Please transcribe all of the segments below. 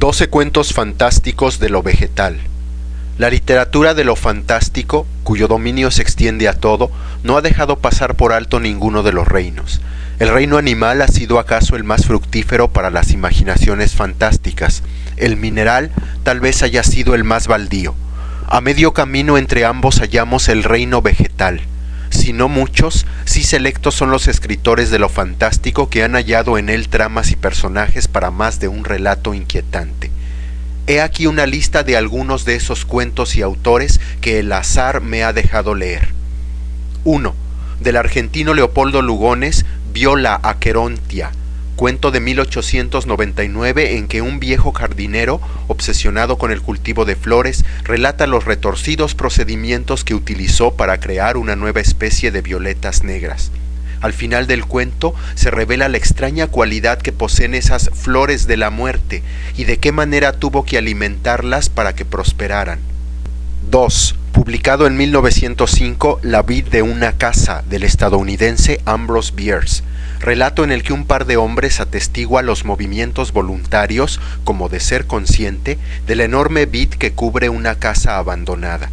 12 cuentos fantásticos de lo vegetal. La literatura de lo fantástico, cuyo dominio se extiende a todo, no ha dejado pasar por alto ninguno de los reinos. El reino animal ha sido acaso el más fructífero para las imaginaciones fantásticas. El mineral tal vez haya sido el más baldío. A medio camino entre ambos hallamos el reino vegetal. Si no muchos, sí selectos son los escritores de lo fantástico que han hallado en él tramas y personajes para más de un relato inquietante. He aquí una lista de algunos de esos cuentos y autores que el azar me ha dejado leer. 1. Del argentino Leopoldo Lugones, Viola Aquerontia, cuento de 1899 en que un viejo jardinero, obsesionado con el cultivo de flores, relata los retorcidos procedimientos que utilizó para crear una nueva especie de violetas negras. Al final del cuento se revela la extraña cualidad que poseen esas flores de la muerte y de qué manera tuvo que alimentarlas para que prosperaran. 2. Publicado en 1905, La vid de una casa, del estadounidense Ambrose Bierce, relato en el que un par de hombres atestigua los movimientos voluntarios, como de ser consciente, de la enorme vid que cubre una casa abandonada.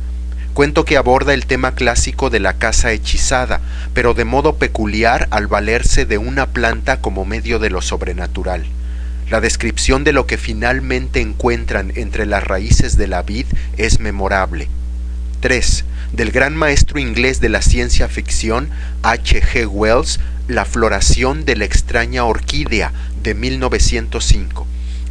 Cuento que aborda el tema clásico de la casa hechizada, pero de modo peculiar al valerse de una planta como medio de lo sobrenatural. La descripción de lo que finalmente encuentran entre las raíces de la vid es memorable. 3. Del gran maestro inglés de la ciencia ficción, H. G. Wells, La floración de la extraña orquídea, de 1905.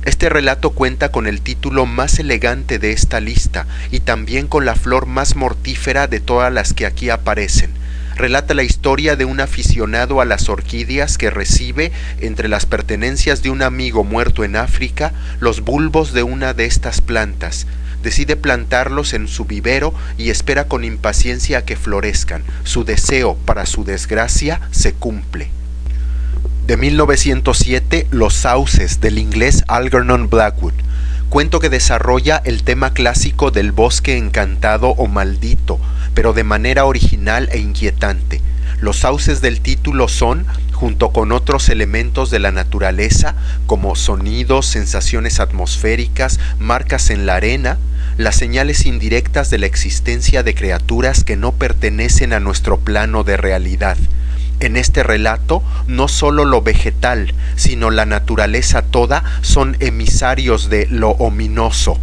Este relato cuenta con el título más elegante de esta lista y también con la flor más mortífera de todas las que aquí aparecen. Relata la historia de un aficionado a las orquídeas que recibe, entre las pertenencias de un amigo muerto en África, los bulbos de una de estas plantas. Decide plantarlos en su vivero y espera con impaciencia a que florezcan. Su deseo, para su desgracia, se cumple. De 1907, Los sauces, del inglés Algernon Blackwood, cuento que desarrolla el tema clásico del bosque encantado o maldito, pero de manera original e inquietante. Los sauces del título son, junto con otros elementos de la naturaleza, como sonidos, sensaciones atmosféricas, marcas en la arena, las señales indirectas de la existencia de criaturas que no pertenecen a nuestro plano de realidad. En este relato, no solo lo vegetal, sino la naturaleza toda son emisarios de lo ominoso.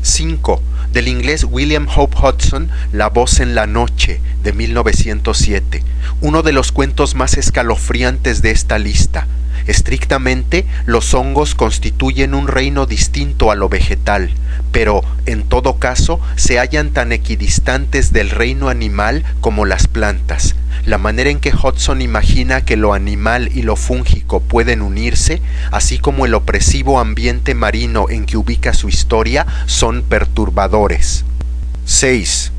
5. Del inglés William Hope Hodgson, La voz en la noche, de 1907, uno de los cuentos más escalofriantes de esta lista. Estrictamente, los hongos constituyen un reino distinto a lo vegetal, pero, en todo caso, se hallan tan equidistantes del reino animal como las plantas. La manera en que Hodgson imagina que lo animal y lo fúngico pueden unirse, así como el opresivo ambiente marino en que ubica su historia, son perturbadores. 6.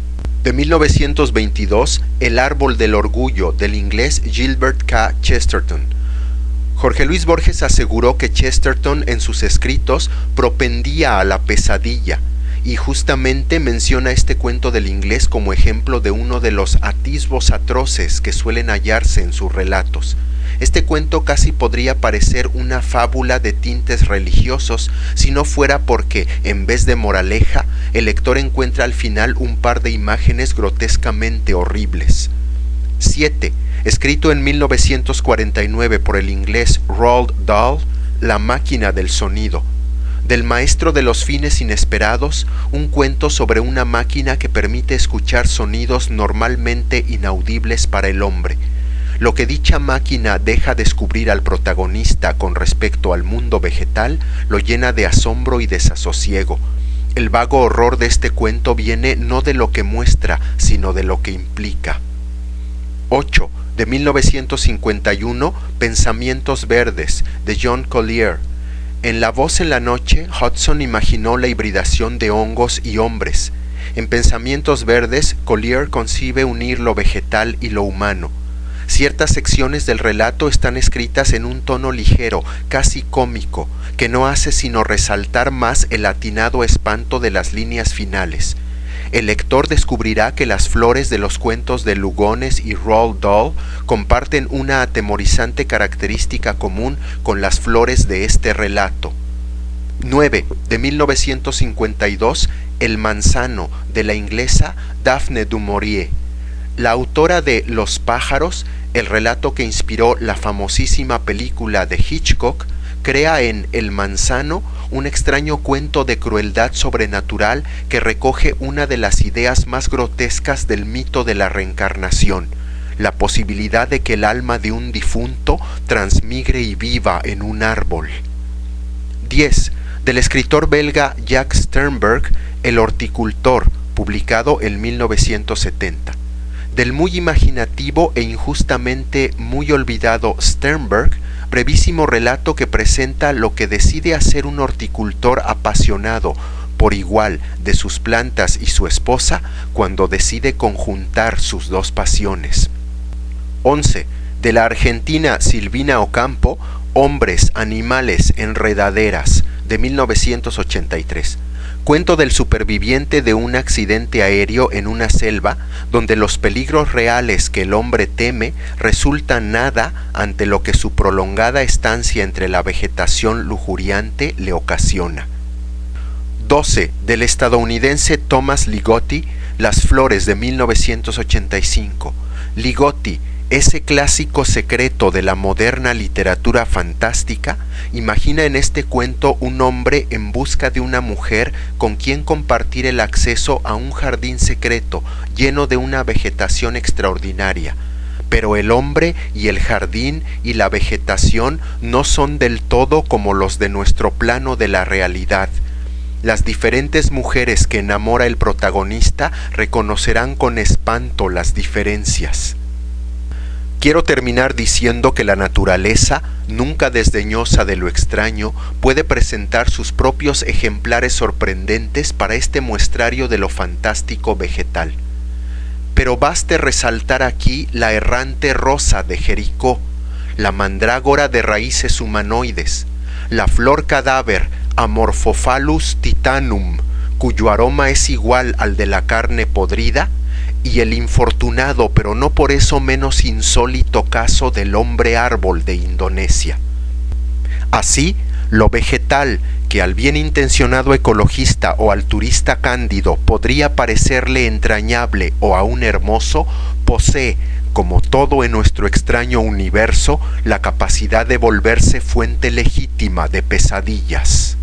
De 1922, El árbol del orgullo, del inglés Gilbert K. Chesterton. Jorge Luis Borges aseguró que Chesterton en sus escritos propendía a la pesadilla, y justamente menciona este cuento del inglés como ejemplo de uno de los atisbos atroces que suelen hallarse en sus relatos. Este cuento casi podría parecer una fábula de tintes religiosos si no fuera porque, en vez de moraleja, el lector encuentra al final un par de imágenes grotescamente horribles. 7. Escrito en 1949 por el inglés Roald Dahl, La máquina del sonido. Del maestro de los fines inesperados, un cuento sobre una máquina que permite escuchar sonidos normalmente inaudibles para el hombre. Lo que dicha máquina deja descubrir al protagonista con respecto al mundo vegetal lo llena de asombro y desasosiego. El vago horror de este cuento viene no de lo que muestra, sino de lo que implica. 8. De 1951, Pensamientos verdes, de John Collier. En La voz en la noche, Hodgson imaginó la hibridación de hongos y hombres. En Pensamientos verdes, Collier concibe unir lo vegetal y lo humano. Ciertas secciones del relato están escritas en un tono ligero, casi cómico, que no hace sino resaltar más el atinado espanto de las líneas finales. El lector descubrirá que las flores de los cuentos de Lugones y Roald Dahl comparten una atemorizante característica común con las flores de este relato. 9. De 1952, El manzano, de la inglesa Daphne du Maurier. La autora de Los pájaros, el relato que inspiró la famosísima película de Hitchcock, crea en El manzano un extraño cuento de crueldad sobrenatural que recoge una de las ideas más grotescas del mito de la reencarnación, la posibilidad de que el alma de un difunto transmigre y viva en un árbol. 10. Del escritor belga Jacques Sternberg, El horticultor, publicado en 1970. Del muy imaginativo e injustamente muy olvidado Sternberg, brevísimo relato que presenta lo que decide hacer un horticultor apasionado por igual de sus plantas y su esposa cuando decide conjuntar sus dos pasiones. 11. De la argentina Silvina Ocampo, Hombres, animales, enredaderas, de 1983. Cuento del superviviente de un accidente aéreo en una selva donde los peligros reales que el hombre teme resultan nada ante lo que su prolongada estancia entre la vegetación lujuriante le ocasiona. 12. Del estadounidense Thomas Ligotti, Las flores, de 1985. Ligotti, ese clásico secreto de la moderna literatura fantástica, imagina en este cuento un hombre en busca de una mujer con quien compartir el acceso a un jardín secreto lleno de una vegetación extraordinaria. Pero el hombre y el jardín y la vegetación no son del todo como los de nuestro plano de la realidad. Las diferentes mujeres que enamora el protagonista reconocerán con espanto las diferencias. Quiero terminar diciendo que la naturaleza, nunca desdeñosa de lo extraño, puede presentar sus propios ejemplares sorprendentes para este muestrario de lo fantástico vegetal. Pero baste resaltar aquí la errante rosa de Jericó, la mandrágora de raíces humanoides, la flor cadáver Amorphophallus titanum, cuyo aroma es igual al de la carne podrida, y el infortunado pero no por eso menos insólito caso del hombre árbol de Indonesia. Así, lo vegetal, que al bien intencionado ecologista o al turista cándido podría parecerle entrañable o aún hermoso, posee, como todo en nuestro extraño universo, la capacidad de volverse fuente legítima de pesadillas.